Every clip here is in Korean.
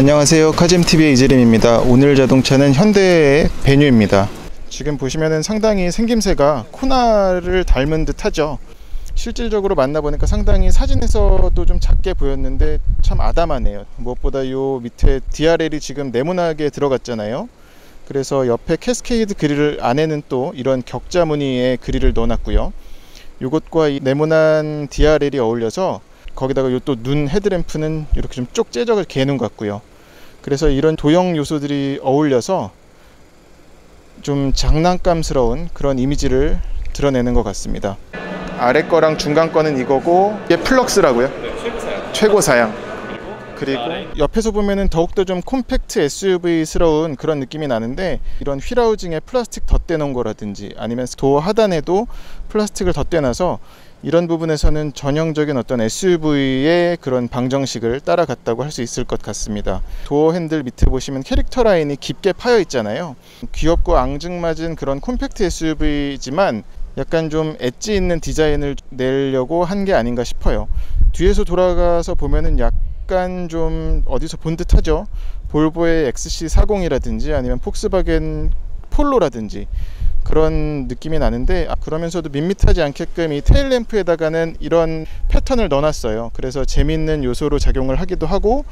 안녕하세요, 카잼TV의 이재림입니다. 오늘 자동차는 현대의 베뉴입니다. 지금 보시면은 상당히 생김새가 코나를 닮은 듯 하죠. 실질적으로 만나보니까 상당히 사진에서도 좀 작게 보였는데 참 아담하네요. 무엇보다 요 밑에 DRL이 지금 네모나게 들어갔잖아요. 그래서 옆에 캐스케이드 그릴 안에는 또 이런 격자 무늬의 그릴을 넣어놨고요. 요것과 이 네모난 DRL이 어울려서 거기다가 요 또 눈 헤드램프는 이렇게 좀 쪽 째적을 개눈 같고요. 그래서 이런 도형 요소들이 어울려서 좀 장난감스러운 그런 이미지를 드러내는 것 같습니다. 아래 거랑 중간 거는 이거고, 이게 플럭스라고요? 네, 최고 사양. 그리고 옆에서 보면은 더욱더 좀 콤팩트 SUV스러운 그런 느낌이 나는데, 이런 휠하우징에 플라스틱 덧대 놓은 거라든지 아니면 도어 하단에도 플라스틱을 덧대 놔서 이런 부분에서는 전형적인 어떤 SUV의 그런 방정식을 따라갔다고 할 수 있을 것 같습니다. 도어 핸들 밑에 보시면 캐릭터 라인이 깊게 파여 있잖아요. 귀엽고 앙증맞은 그런 콤팩트 SUV지만 약간 좀 엣지 있는 디자인을 내려고 한 게 아닌가 싶어요. 뒤에서 돌아가서 보면은 약간 좀 어디서 본 듯하죠. 볼보의 XC40이라든지 아니면 폭스바겐 폴로라든지 그런 느낌이 나는데, 그러면서도 밋밋하지 않게끔 이 테일램프에다가는 이런 패턴을 넣어놨어요. 그래서 재밌는 요소로 작용을 하기도 하고,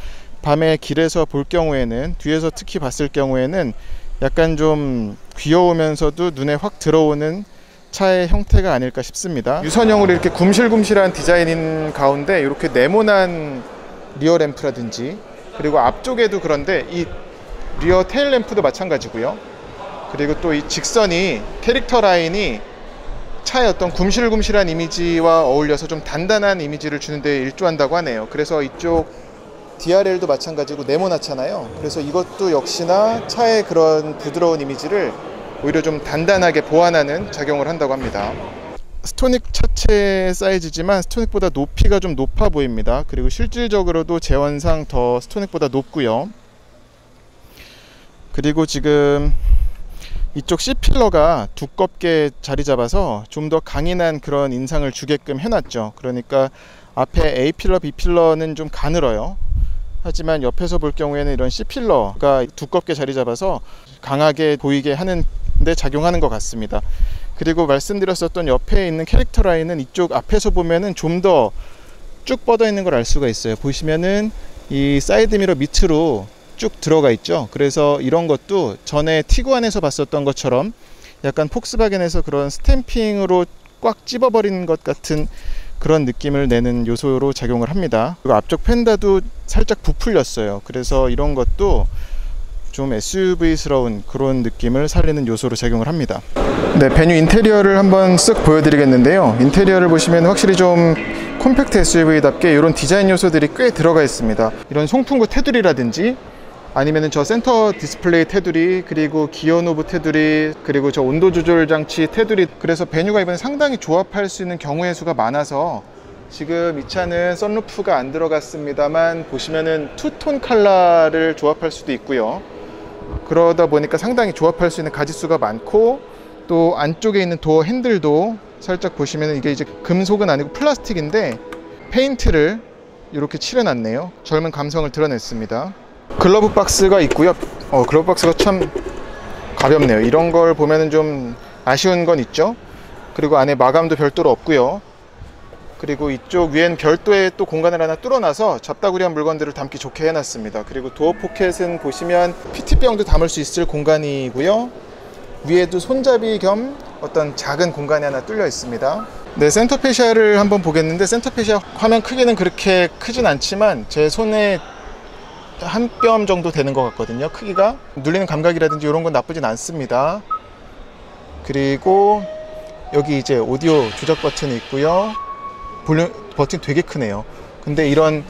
밤에 길에서 볼 경우에는, 뒤에서 특히 봤을 경우에는 약간 좀 귀여우면서도 눈에 확 들어오는 차의 형태가 아닐까 싶습니다. 유선형으로 이렇게 굽실굽실한 디자인인 가운데 이렇게 네모난 리어 램프라든지, 그리고 앞쪽에도 그런데 이 리어 테일 램프도 마찬가지고요. 그리고 또 이 직선이, 캐릭터 라인이 차의 어떤 굽실굽실한 이미지와 어울려서 좀 단단한 이미지를 주는 데 일조한다고 하네요. 그래서 이쪽 DRL도 마찬가지고 네모나잖아요. 그래서 이것도 역시나 차의 그런 부드러운 이미지를 오히려 좀 단단하게 보완하는 작용을 한다고 합니다. 스토닉 차체 사이즈지만 스토닉보다 높이가 좀 높아 보입니다. 그리고 실질적으로도 재원상 더 스토닉보다 높고요. 그리고 지금 이쪽 C필러가 두껍게 자리 잡아서 좀 더 강인한 그런 인상을 주게끔 해놨죠. 그러니까 앞에 A필러, B필러는 좀 가늘어요. 하지만 옆에서 볼 경우에는 이런 C필러가 두껍게 자리 잡아서 강하게 보이게 하는 데 작용하는 것 같습니다. 그리고 말씀드렸었던 옆에 있는 캐릭터 라인은 이쪽 앞에서 보면은 좀 더 쭉 뻗어 있는 걸 알 수가 있어요. 보시면은 이 사이드미러 밑으로 쭉 들어가 있죠. 그래서 이런 것도 전에 티구안에서 봤었던 것처럼 약간 폭스바겐에서 그런 스탬핑으로 꽉 찝어버리는 것 같은 그런 느낌을 내는 요소로 작용을 합니다. 그리고 앞쪽 펜다도 살짝 부풀렸어요. 그래서 이런 것도 좀 SUV스러운 그런 느낌을 살리는 요소로 작용을 합니다. 네, 베뉴 인테리어를 한번 쓱 보여드리겠는데요. 인테리어를 보시면 확실히 좀 콤팩트 SUV답게 이런 디자인 요소들이 꽤 들어가 있습니다. 이런 송풍구 테두리라든지 아니면은 저 센터 디스플레이 테두리, 그리고 기어 노브 테두리, 그리고 저 온도 조절 장치 테두리. 그래서 베뉴가 이번에 상당히 조합할 수 있는 경우의 수가 많아서, 지금 이 차는 썬루프가 안 들어갔습니다만 보시면은 투톤 컬러를 조합할 수도 있고요. 그러다 보니까 상당히 조합할 수 있는 가짓수가 많고, 또 안쪽에 있는 도어 핸들도 살짝 보시면은 이게 이제 금속은 아니고 플라스틱인데 페인트를 이렇게 칠해놨네요. 젊은 감성을 드러냈습니다. 글러브 박스가 있고요. 글러브 박스가 참 가볍네요. 이런 걸 보면은 좀 아쉬운 건 있죠. 그리고 안에 마감도 별도로 없고요. 그리고 이쪽 위엔 별도의 또 공간을 하나 뚫어놔서 잡다구리한 물건들을 담기 좋게 해놨습니다. 그리고 도어 포켓은 보시면 PT병도 담을 수 있을 공간이고요. 위에도 손잡이 겸 어떤 작은 공간이 하나 뚫려 있습니다. 네, 센터페시아를 한번 보겠는데, 센터페시아 화면 크기는 그렇게 크진 않지만 제 손에 한 뼘 정도 되는 것 같거든요. 크기가 눌리는 감각이라든지 이런 건 나쁘진 않습니다. 그리고 여기 이제 오디오 조작 버튼이 있고요. 볼륨 버튼 되게 크네요. 근데 이런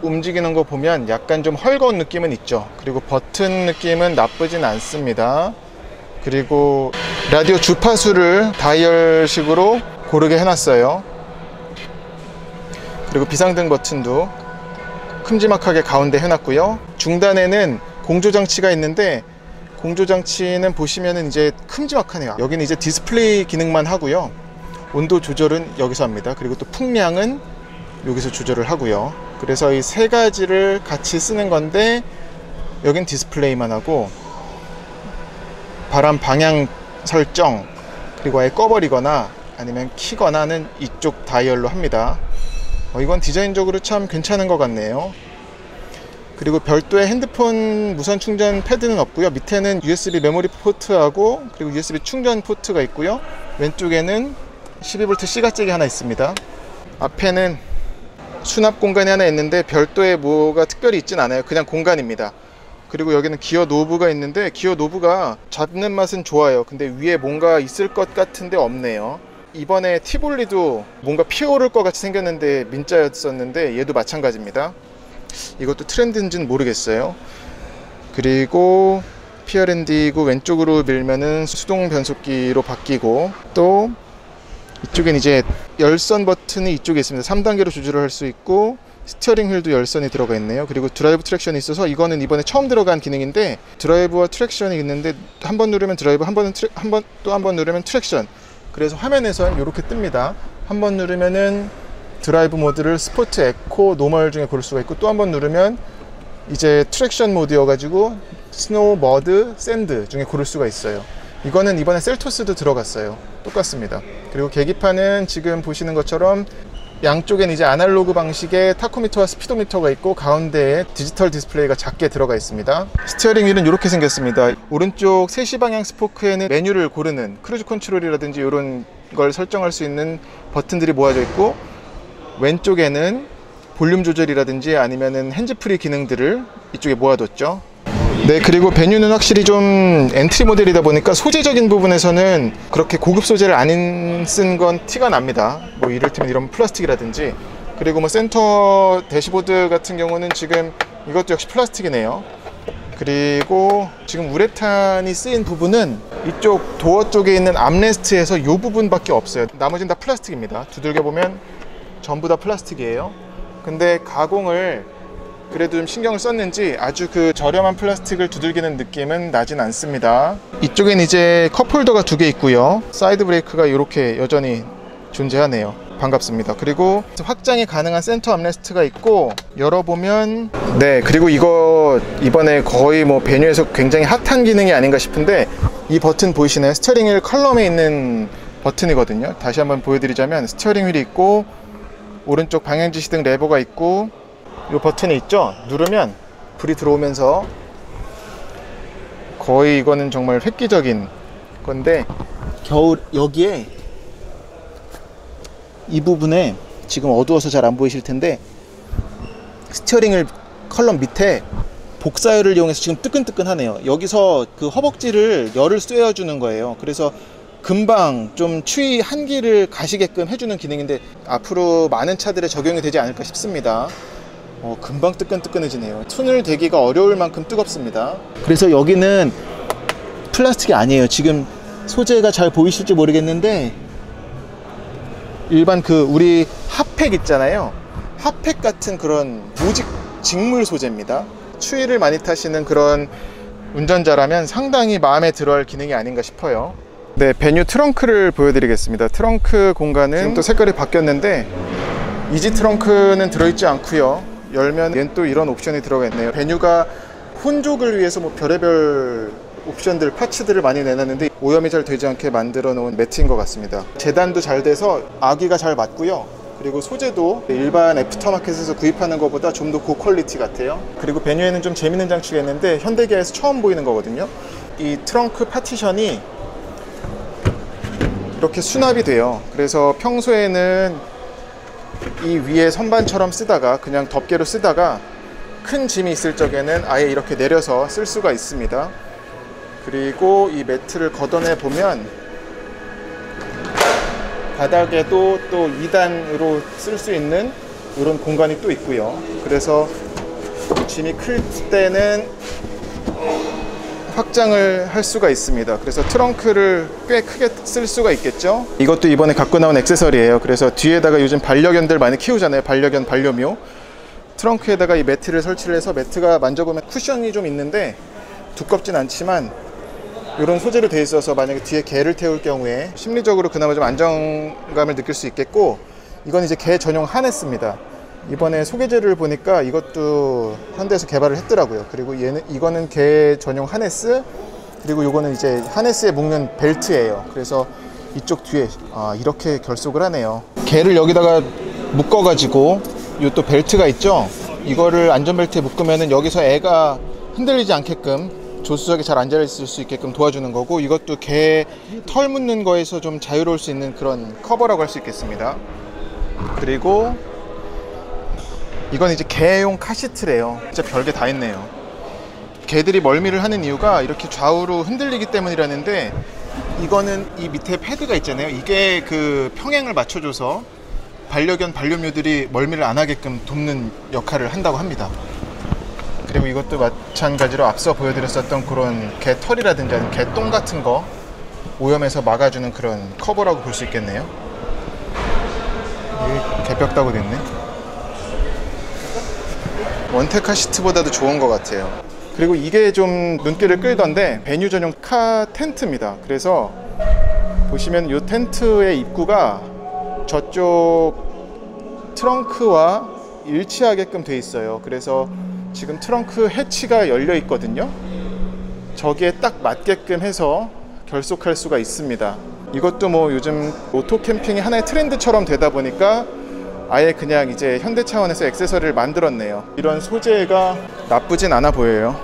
움직이는 거 보면 약간 좀 헐거운 느낌은 있죠. 그리고 버튼 느낌은 나쁘진 않습니다. 그리고 라디오 주파수를 다이얼식으로 고르게 해놨어요. 그리고 비상등 버튼도 큼지막하게 가운데 해놨고요. 중단에는 공조장치가 있는데, 공조장치는 보시면은 이제 큼지막하네요. 여기는 이제 디스플레이 기능만 하고요. 온도 조절은 여기서 합니다. 그리고 또 풍량은 여기서 조절을 하고요. 그래서 이 세 가지를 같이 쓰는 건데, 여긴 디스플레이만 하고 바람 방향 설정, 그리고 아예 꺼버리거나 아니면 키거나는 이쪽 다이얼로 합니다. 이건 디자인적으로 참 괜찮은 것 같네요. 그리고 별도의 핸드폰 무선 충전 패드는 없고요. 밑에는 USB 메모리 포트하고 그리고 USB 충전 포트가 있고요. 왼쪽에는 12V C가잭이 하나 있습니다. 앞에는 수납 공간이 하나 있는데 별도의 뭐가 특별히 있진 않아요. 그냥 공간입니다. 그리고 여기는 기어 노브가 있는데, 기어 노브가 잡는 맛은 좋아요. 근데 위에 뭔가 있을 것 같은데 없네요. 이번에 티볼리도 뭔가 피어오를 것 같이 생겼는데 민자였었는데 얘도 마찬가지입니다. 이것도 트렌드인지는 모르겠어요. 그리고 피어랜디고 왼쪽으로 밀면은 수동 변속기로 바뀌고, 또 이쪽엔 이제 열선 버튼이 이쪽에 있습니다. 3단계로 조절을 할 수 있고, 스티어링 휠도 열선이 들어가 있네요. 그리고 드라이브 트랙션이 있어서 이거는 이번에 처음 들어간 기능인데, 드라이브와 트랙션이 있는데 한 번 누르면 드라이브, 한 번 누르면 트랙션. 그래서 화면에서 이렇게 뜹니다. 한 번 누르면은 드라이브 모드를 스포츠, 에코, 노멀 중에 고를 수가 있고, 또 한 번 누르면 이제 트랙션 모드여가지고 스노우, 머드, 샌드 중에 고를 수가 있어요. 이거는 이번에 셀토스도 들어갔어요. 똑같습니다. 그리고 계기판은 지금 보시는 것처럼 양쪽엔 이제 아날로그 방식의 타코미터와 스피도미터가 있고, 가운데에 디지털 디스플레이가 작게 들어가 있습니다. 스티어링 휠은 이렇게 생겼습니다. 오른쪽 3시 방향 스포크에는 메뉴를 고르는 크루즈 컨트롤이라든지 이런 걸 설정할 수 있는 버튼들이 모아져 있고, 왼쪽에는 볼륨 조절이라든지 아니면은 핸즈프리 기능들을 이쪽에 모아뒀죠. 네, 그리고 베뉴는 확실히 좀 엔트리 모델이다 보니까 소재적인 부분에서는 그렇게 고급 소재를 안 쓴 건 티가 납니다. 뭐 이를테면 이런 플라스틱이라든지. 그리고 뭐 센터 대시보드 같은 경우는 지금 이것도 역시 플라스틱이네요. 그리고 지금 우레탄이 쓰인 부분은 이쪽 도어 쪽에 있는 암레스트에서 이 부분밖에 없어요. 나머지는 다 플라스틱입니다. 두들겨 보면 전부 다 플라스틱이에요. 근데 가공을 그래도 좀 신경을 썼는지 아주 그 저렴한 플라스틱을 두들기는 느낌은 나진 않습니다. 이쪽엔 이제 컵홀더가 2개 있고요. 사이드 브레이크가 이렇게 여전히 존재하네요. 반갑습니다. 그리고 확장이 가능한 센터 암레스트가 있고, 열어보면, 네, 그리고 이거 이번에 거의 뭐 베뉴에서 굉장히 핫한 기능이 아닌가 싶은데, 이 버튼 보이시나요? 스티어링 휠 컬럼에 있는 버튼이거든요. 다시 한번 보여드리자면 스티어링 휠이 있고, 오른쪽 방향지시등 레버가 있고, 이 버튼이 있죠? 누르면 불이 들어오면서, 거의 이거는 정말 획기적인 건데, 겨울 여기에 이 부분에 지금 어두워서 잘 안 보이실 텐데, 스티어링을 컬럼 밑에 복사열을 이용해서 지금 뜨끈뜨끈하네요. 여기서 그 허벅지를 열을 쐬어주는 거예요. 그래서 금방 좀 추위 한기를 가시게끔 해주는 기능인데, 앞으로 많은 차들에 적용이 되지 않을까 싶습니다. 금방 뜨끈뜨끈해지네요. 손을 대기가 어려울 만큼 뜨겁습니다. 그래서 여기는 플라스틱이 아니에요. 지금 소재가 잘 보이실지 모르겠는데, 일반 그 우리 핫팩 있잖아요. 핫팩 같은 그런 무직 직물 소재입니다. 추위를 많이 타시는 그런 운전자라면 상당히 마음에 들어할 기능이 아닌가 싶어요. 네, 베뉴 트렁크를 보여드리겠습니다. 트렁크 공간은 지금 또 색깔이 바뀌었는데, 이지 트렁크는 들어있지 않고요. 열면 얘는 또 이런 옵션이 들어가 있네요. 베뉴가 혼족을 위해서 뭐 별의별 옵션들, 파츠들을 많이 내놨는데 오염이 잘 되지 않게 만들어 놓은 매트인 것 같습니다. 재단도 잘 돼서 아기가 잘 맞고요. 그리고 소재도 일반 애프터마켓에서 구입하는 것보다 좀 더 고퀄리티 같아요. 그리고 베뉴에는 좀 재밌는 장치가 있는데, 현대기아에서 처음 보이는 거거든요. 이 트렁크 파티션이 이렇게 수납이 돼요. 그래서 평소에는 이 위에 선반처럼 쓰다가 그냥 덮개로 쓰다가 큰 짐이 있을 적에는 아예 이렇게 내려서 쓸 수가 있습니다. 그리고 이 매트를 걷어내 보면 바닥에도 또 2단으로 쓸 수 있는 이런 공간이 또 있고요. 그래서 짐이 클 때는 확장을 할 수가 있습니다. 그래서 트렁크를 꽤 크게 쓸 수가 있겠죠. 이것도 이번에 갖고 나온 액세서리예요. 그래서 뒤에다가 요즘 반려견들 많이 키우잖아요. 반려견, 반려묘. 트렁크에다가 이 매트를 설치를 해서, 매트가 만져보면 쿠션이 좀 있는데 두껍진 않지만 이런 소재로 되어 있어서 만약에 뒤에 개를 태울 경우에 심리적으로 그나마 좀 안정감을 느낄 수 있겠고, 이건 이제 개 전용 하네스입니다. 이번에 소개지를 보니까 이것도 현대에서 개발을 했더라고요. 그리고 이거는 개 전용 하네스, 그리고 이거는 이제 하네스에 묶는 벨트예요. 그래서 이쪽 뒤에 이렇게 결속을 하네요. 개를 여기다가 묶어가지고 이 또 벨트가 있죠. 이거를 안전벨트에 묶으면은 여기서 애가 흔들리지 않게끔 조수석에 잘 앉아있을 수 있게끔 도와주는 거고, 이것도 개 털 묻는 거에서 좀 자유로울 수 있는 그런 커버라고 할 수 있겠습니다. 그리고 이건 이제 개용 카시트래요. 진짜 별게 다 있네요. 개들이 멀미를 하는 이유가 이렇게 좌우로 흔들리기 때문이라는데, 이거는 이 밑에 패드가 있잖아요. 이게 그 평행을 맞춰줘서 반려견, 반려묘들이 멀미를 안 하게끔 돕는 역할을 한다고 합니다. 그리고 이것도 마찬가지로 앞서 보여드렸었던 그런 개 털이라든지 아니면 개 똥 같은 거 오염해서 막아주는 그런 커버라고 볼 수 있겠네요. 이게 개벽 따고 됐네. 원택 카시트보다도 좋은 것 같아요. 그리고 이게 좀 눈길을 끌던데, 배뉴 전용 카 텐트입니다. 그래서 보시면 이 텐트의 입구가 저쪽 트렁크와 일치하게끔 돼 있어요. 그래서 지금 트렁크 해치가 열려 있거든요. 저기에 딱 맞게끔 해서 결속할 수가 있습니다. 이것도 뭐 요즘 오토 캠핑이 하나의 트렌드처럼 되다 보니까 아예 그냥 이제 현대 차원에서 액세서리를 만들었네요. 이런 소재가 나쁘진 않아 보여요.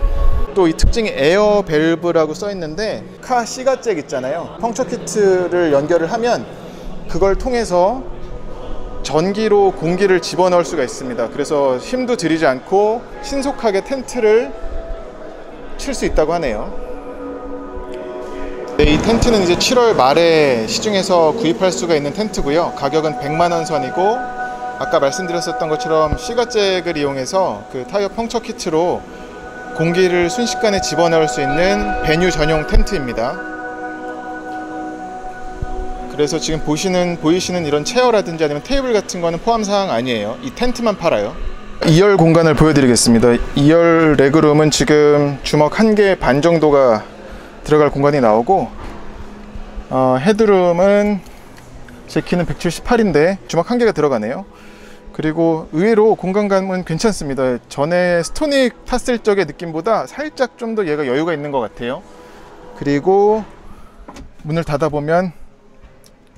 또 이 특징이 에어 밸브라고 써 있는데, 카 C가잭 있잖아요. 펑처 키트를 연결을 하면 그걸 통해서 전기로 공기를 집어넣을 수가 있습니다. 그래서 힘도 들이지 않고 신속하게 텐트를 칠 수 있다고 하네요. 네, 이 텐트는 이제 7월 말에 시중에서 구입할 수가 있는 텐트고요. 가격은 100만원 선이고, 아까 말씀드렸었던 것처럼 C가잭을 이용해서 그 타이어 펑처 키트로 공기를 순식간에 집어넣을 수 있는 배뉴 전용 텐트입니다. 그래서 지금 보이시는 이런 체어라든지 아니면 테이블 같은 거는 포함사항 아니에요. 이 텐트만 팔아요. 2열 공간을 보여드리겠습니다. 2열 레그룸은 지금 주먹 1개 반 정도가 들어갈 공간이 나오고, 헤드룸은 제 키는 178인데 주먹 1개가 들어가네요. 그리고 의외로 공간감은 괜찮습니다. 전에 스토닉 탔을 적의 느낌보다 살짝 좀 더 얘가 여유가 있는 것 같아요. 그리고 문을 닫아보면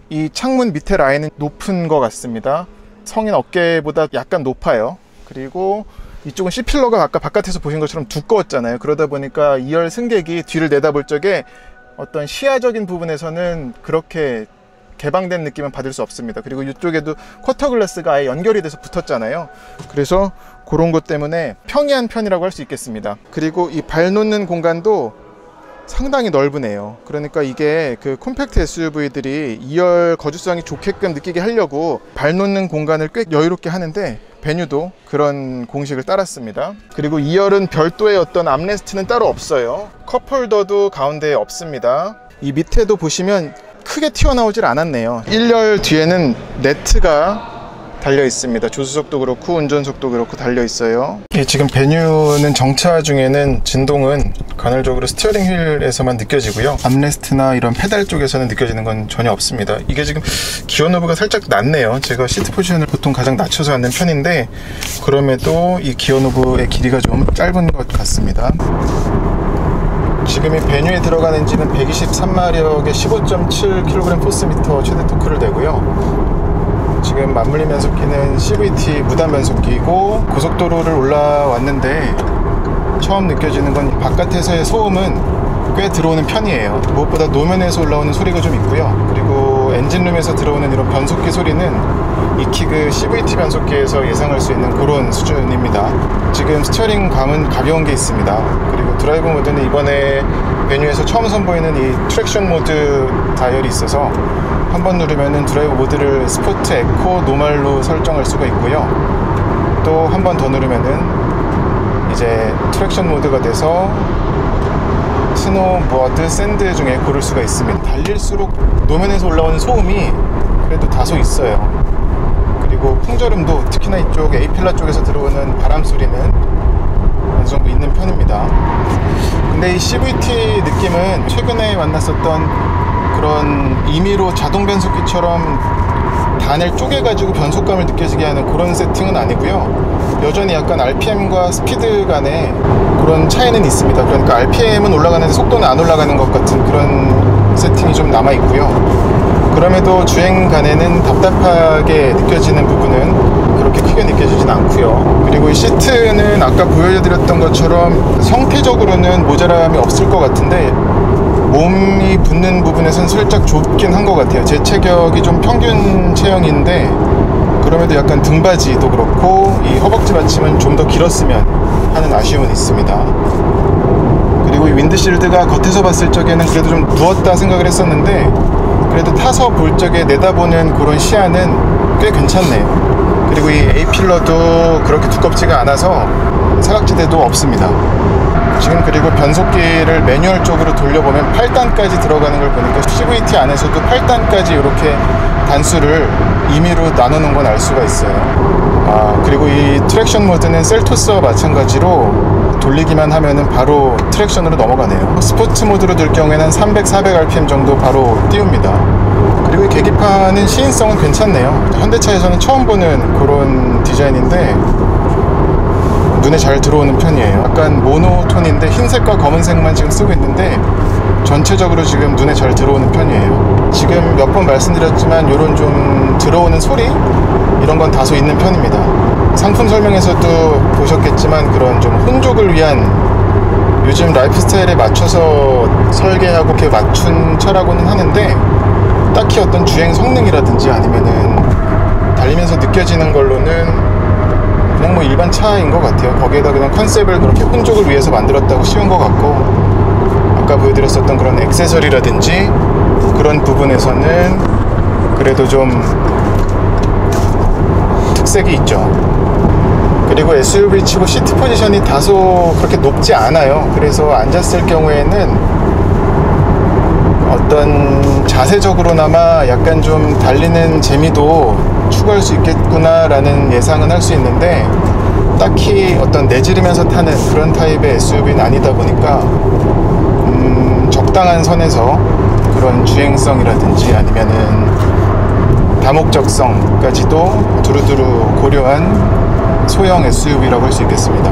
이 창문 밑에 라인은 높은 것 같습니다. 성인 어깨보다 약간 높아요. 그리고 이쪽은 C필러가 아까 바깥에서 보신 것처럼 두꺼웠잖아요. 그러다 보니까 2열 승객이 뒤를 내다볼 적에 어떤 시야적인 부분에서는 그렇게 개방된 느낌은 받을 수 없습니다. 그리고 이쪽에도 쿼터 글라스가 아예 연결이 돼서 붙었잖아요. 그래서 그런 것 때문에 평이한 편이라고 할 수 있겠습니다. 그리고 이 발 놓는 공간도 상당히 넓으네요. 그러니까 이게 그 콤팩트 SUV들이 2열 거주성이 좋게끔 느끼게 하려고 발 놓는 공간을 꽤 여유롭게 하는데, 배뉴도 그런 공식을 따랐습니다. 그리고 2열은 별도의 어떤 암레스트는 따로 없어요. 컵홀더도 가운데에 없습니다. 이 밑에도 보시면 크게 튀어나오질 않았네요. 1열 뒤에는 네트가 달려 있습니다. 조수석도 그렇고 운전석도 그렇고 달려 있어요. 지금 배뉴는 정차 중에는 진동은 간헐적으로 스티어링 휠에서만 느껴지고요. 암레스트나 이런 페달 쪽에서는 느껴지는 건 전혀 없습니다. 이게 지금 기어 노브가 살짝 낮네요. 제가 시트 포지션을 보통 가장 낮춰서 앉는 편인데, 그럼에도 이 기어 노브의 길이가 좀 짧은 것 같습니다. 지금 이 배뉴에 들어간 엔진은 123마력의 15.7kg 포스미터 최대 토크를 내고요. 지금 맞물림 변속기는 CVT 무단 변속기이고, 고속도로를 올라왔는데 처음 느껴지는 건 바깥에서의 소음은 꽤 들어오는 편이에요. 무엇보다 노면에서 올라오는 소리가 좀 있고요. 그리고 엔진룸에서 들어오는 이런 변속기 소리는 익히 그 CVT 변속기에서 예상할 수 있는 그런 수준입니다. 지금 스티어링 감은 가벼운 게 있습니다. 그리고 드라이브 모드는 이번에 배뉴에서 처음 선보이는 이 트랙션 모드 다이얼이 있어서 한번 누르면은 드라이브 모드를 스포트, 에코, 노멀로 설정할 수가 있고요. 또 한 번 더 누르면은 이제 트랙션 모드가 돼서 스노우, 머드, 샌드 중에 고를 수가 있습니다. 달릴수록 노면에서 올라오는 소음이 그래도 다소 있어요. 그리고 풍절음도 특히나 이쪽 A필러 쪽에서 들어오는 바람 소리는 어느 정도 있는 편입니다. 근데 이 CVT 느낌은 최근에 만났었던 그런 임의로 자동 변속기처럼 단을 쪼개가지고 변속감을 느껴지게 하는 그런 세팅은 아니고요. 여전히 약간 RPM과 스피드 간의 그런 차이는 있습니다. 그러니까 RPM은 올라가는데 속도는 안 올라가는 것 같은 그런 세팅이 좀 남아있고요. 그럼에도 주행 간에는 답답하게 느껴지는 부분은 그렇게 크게 느껴지진 않고요. 그리고 이 시트는 아까 보여드렸던 것처럼 형태적으로는 모자람이 없을 것 같은데 몸이 붙는 부분에서는 살짝 좁긴 한 것 같아요. 제 체격이 좀 평균 체형인데 그럼에도 약간 등받이도 그렇고 이 허벅지 받침은 좀 더 길었으면 하는 아쉬움은 있습니다. 그리고 이 윈드실드가 겉에서 봤을 적에는 그래도 좀 누웠다 생각을 했었는데 그래도 타서 볼 적에 내다보는 그런 시야는 꽤 괜찮네요. 그리고 이 A필러도 그렇게 두껍지가 않아서 사각지대도 없습니다. 지금 그리고 변속기를 매뉴얼 쪽으로 돌려보면 8단까지 들어가는 걸 보니까 CVT 안에서도 8단까지 이렇게 단수를 임의로 나누는 건 알 수가 있어요. 그리고 이 트랙션 모드는 셀토스와 마찬가지로 돌리기만 하면은 바로 트랙션으로 넘어가네요. 스포츠 모드로 둘 경우에는 한 300, 400rpm 정도 바로 띄웁니다. 그리고 이 계기판은 시인성은 괜찮네요. 현대차에서는 처음 보는 그런 디자인인데 눈에 잘 들어오는 편이에요. 약간 모노톤인데 흰색과 검은색만 지금 쓰고 있는데 전체적으로 지금 눈에 잘 들어오는 편이에요. 지금 몇 번 말씀드렸지만 이런 좀 들어오는 소리 이런 건 다소 있는 편입니다. 상품 설명에서도 보셨겠지만 그런 좀 혼족을 위한 요즘 라이프 스타일에 맞춰서 설계하고 이렇게 맞춘 차라고는 하는데 딱히 어떤 주행 성능이라든지 아니면은 달리면서 느껴지는 걸로는 그냥 뭐 일반 차인 것 같아요. 거기에다 그냥 컨셉을 그렇게 혼족을 위해서 만들었다고 씌운 것 같고 아까 보여드렸었던 그런 액세서리라든지 그런 부분에서는 그래도 좀 특색이 있죠. 그리고 SUV 치고 시트 포지션이 다소 그렇게 높지 않아요. 그래서 앉았을 경우에는 어떤 자세적으로나마 약간 좀 달리는 재미도 추구할 수 있겠구나 라는 예상은 할 수 있는데 딱히 어떤 내지르면서 타는 그런 타입의 SUV는 아니다 보니까 적당한 선에서 그런 주행성이라든지 아니면은 다목적성까지도 두루두루 고려한 소형 SUV라고 할 수 있겠습니다.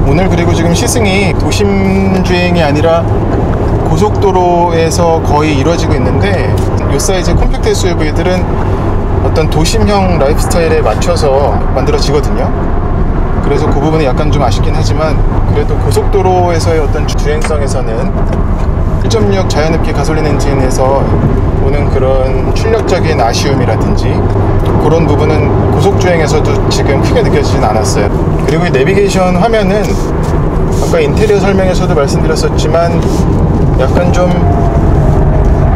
오늘 그리고 지금 시승이 도심 주행이 아니라 고속도로에서 거의 이루어지고 있는데 이 사이즈 컴팩트 SUV들은 어떤 도심형 라이프 스타일에 맞춰서 만들어지거든요. 그래서 그 부분이 약간 좀 아쉽긴 하지만 그래도 고속도로에서의 어떤 주행성에서는 1.6 자연흡기 가솔린 엔진에서 오는 그런 출력적인 아쉬움이라든지 그런 부분은 고속주행에서도 지금 크게 느껴지진 않았어요. 그리고 이 내비게이션 화면은 아까 인테리어 설명에서도 말씀드렸었지만 약간 좀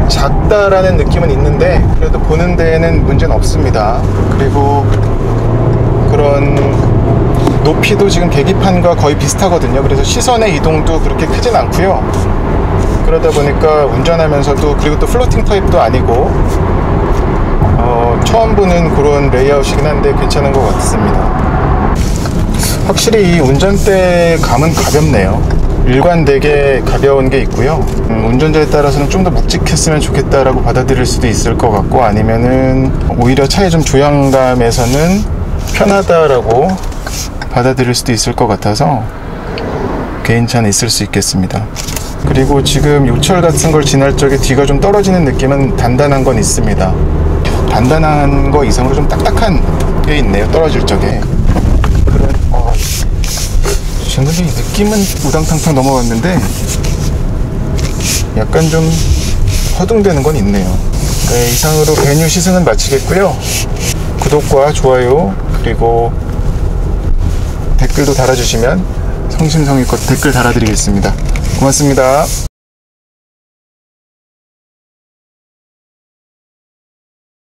작다라는 느낌은 있는데 그래도 보는 데에는 문제는 없습니다. 그리고 그런 높이도 지금 계기판과 거의 비슷하거든요. 그래서 시선의 이동도 그렇게 크진 않고요. 그러다 보니까 운전하면서도 그리고 또 플로팅 타입도 아니고 처음 보는 그런 레이아웃이긴 한데 괜찮은 것 같습니다. 확실히 이 운전대 감은 가볍네요. 일관되게 가벼운 게 있고요. 운전자에 따라서는 좀 더 묵직했으면 좋겠다라고 받아들일 수도 있을 것 같고 아니면은 오히려 차의 좀 조향감에서는 편하다라고 받아들일 수도 있을 것 같아서 개인차는 있을 수 있겠습니다. 그리고 지금 요철 같은 걸 지날 적에 뒤가 좀 떨어지는 느낌은 단단한 건 있습니다. 단단한 거 이상으로 좀 딱딱한 게 있네요. 떨어질 적에. 지금 이 느낌은 우당탕탕 넘어갔는데 약간 좀 허둥대는 건 있네요. 네, 이상으로 베뉴 시승은 마치겠고요. 구독과 좋아요 그리고 댓글도 달아주시면 성심성의껏 댓글 달아드리겠습니다. 고맙습니다.